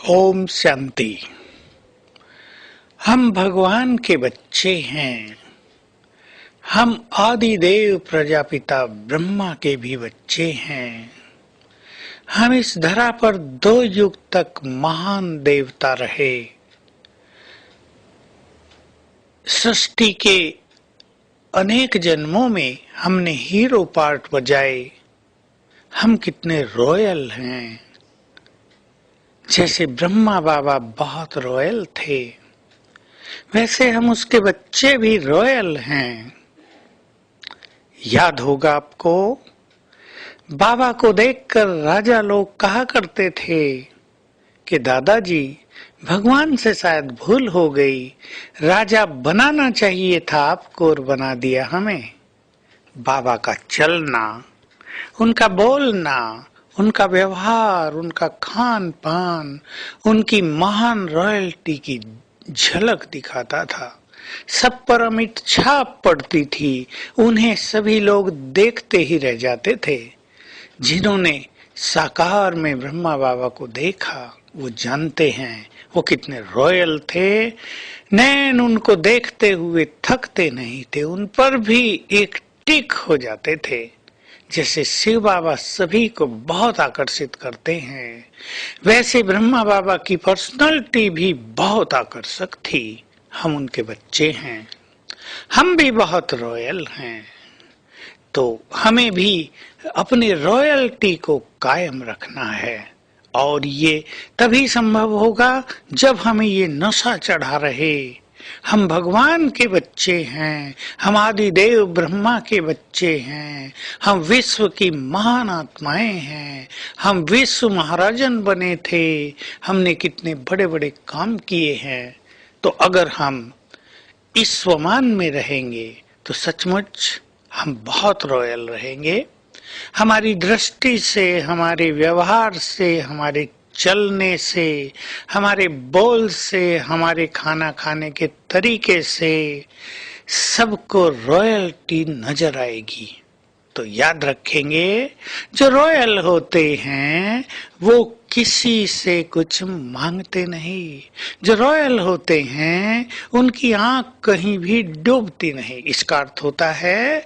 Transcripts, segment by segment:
ओम शांति। हम भगवान के बच्चे हैं। हम आदिदेव प्रजापिता ब्रह्मा के भी बच्चे हैं। हम इस धरा पर 2 युग तक महान देवता रहे। सृष्टि के अनेक जन्मों में हमने हीरो पार्ट बजाए। हम कितने रॉयल हैं। जैसे ब्रह्मा बाबा बहुत रॉयल थे, वैसे हम उसके बच्चे भी रॉयल हैं। याद होगा आपको, बाबा को देखकर राजा लोग कहा करते थे कि दादाजी, भगवान से शायद भूल हो गई, राजा बनाना चाहिए था आपको और बना दिया हमें। बाबा का चलना, उनका बोलना, उनका व्यवहार, उनका खान पान, उनकी महान रॉयल्टी की झलक दिखाता था। सब पर अमिट छाप पड़ती थी। उन्हें सभी लोग देखते ही रह जाते थे। जिन्होंने साकार में ब्रह्मा बाबा को देखा वो जानते हैं वो कितने रॉयल थे। नैन उनको देखते हुए थकते नहीं थे, उन पर भी एक टिक हो जाते थे। जैसे शिव बाबा सभी को बहुत आकर्षित करते हैं, वैसे ब्रह्मा बाबा की पर्सनालिटी भी बहुत आकर्षक थी। हम उनके बच्चे हैं। हम भी बहुत रॉयल हैं, तो हमें भी अपनी रॉयल्टी को कायम रखना है। और ये तभी संभव होगा जब हमें ये नशा चढ़ा रहे। हम भगवान के बच्चे हैं, हम आदिदेव ब्रह्मा के बच्चे हैं, हम विश्व की महान आत्माएं हैं, हम विश्व महाराजन बने थे, हमने कितने बड़े बड़े काम किए हैं। तो अगर हम इस स्वमान में रहेंगे तो सचमुच हम बहुत रॉयल रहेंगे। हमारी दृष्टि से, हमारे व्यवहार से, हमारे चलने से, हमारे बोल से, हमारे खाना खाने के तरीके से सबको रॉयल्टी नजर आएगी। तो याद रखेंगे, जो रॉयल होते हैं वो किसी से कुछ मांगते नहीं। जो रॉयल होते हैं उनकी आंख कहीं भी डूबती नहीं। इसका अर्थ होता है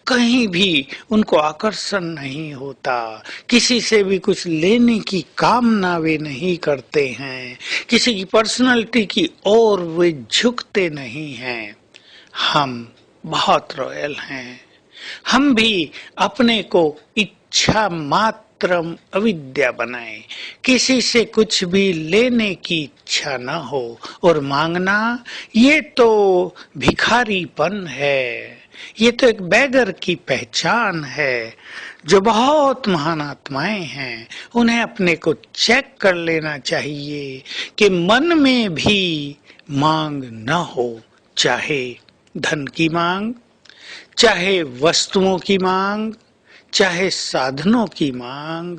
कहीं भी उनको आकर्षण नहीं होता, किसी से भी कुछ लेने की कामना वे नहीं करते हैं, किसी की पर्सनालिटी की ओर वे झुकते नहीं हैं। हम बहुत रॉयल हैं। हम भी अपने को इच्छा मात्रम अविद्या बनाए, किसी से कुछ भी लेने की इच्छा न हो और मांगना ये तो भिखारीपन है। ये तो एक बैगर की पहचान है। जो बहुत महान आत्माएं हैं उन्हें अपने को चेक कर लेना चाहिए कि मन में भी मांग न हो, चाहे धन की मांग, चाहे वस्तुओं की मांग, चाहे साधनों की मांग,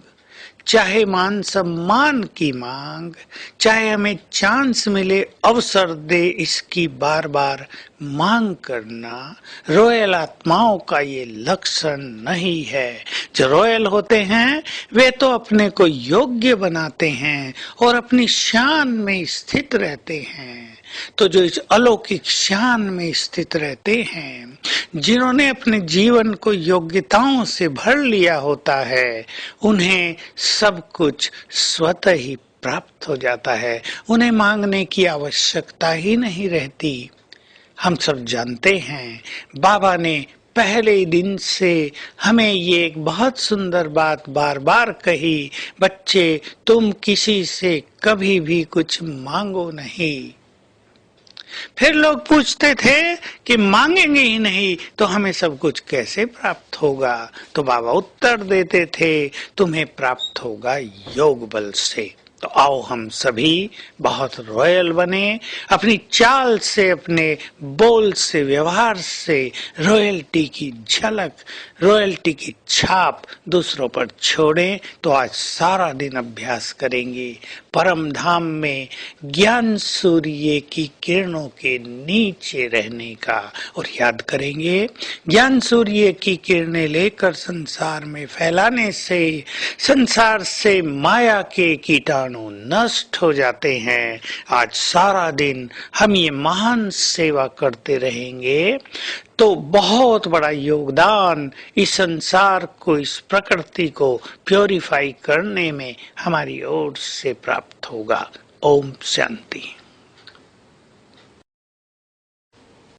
चाहे मान सम्मान की मांग, चाहे हमें चांस मिले, अवसर दे, इसकी बार बार मांग करना रॉयल आत्माओं का ये लक्षण नहीं है। जो रॉयल होते हैं वे तो अपने को योग्य बनाते हैं और अपनी शान में स्थित रहते हैं। तो जो इस अलौकिक शान में स्थित रहते हैं, जिन्होंने अपने जीवन को योग्यताओं से भर लिया होता है, उन्हें सब कुछ स्वतः ही प्राप्त हो जाता है। उन्हें मांगने की आवश्यकता ही नहीं रहती। हम सब जानते हैं, बाबा ने पहले दिन से हमें ये एक बहुत सुंदर बात बार बार कही, बच्चे तुम किसी से कभी भी कुछ मांगो नहीं। फिर लोग पूछते थे कि मांगेंगे ही नहीं तो हमें सब कुछ कैसे प्राप्त होगा। तो बाबा उत्तर देते थे, तुम्हें प्राप्त होगा योग बल से। तो आओ हम सभी बहुत रॉयल बने, अपनी चाल से, अपने बोल से, व्यवहार से रॉयल्टी की झलक, रॉयल्टी की छाप दूसरों पर छोड़ें। तो आज सारा दिन अभ्यास करेंगे परम धाम में ज्ञान सूर्य की किरणों के नीचे रहने का, और याद करेंगे ज्ञान सूर्य की किरणें लेकर संसार में फैलाने से संसार से माया के कीटाणु कीटाणु नष्ट हो जाते हैं। आज सारा दिन हम ये महान सेवा करते रहेंगे तो बहुत बड़ा योगदान इस संसार को, इस प्रकृति को प्योरीफाई करने में हमारी ओर से प्राप्त होगा। ओम शांति।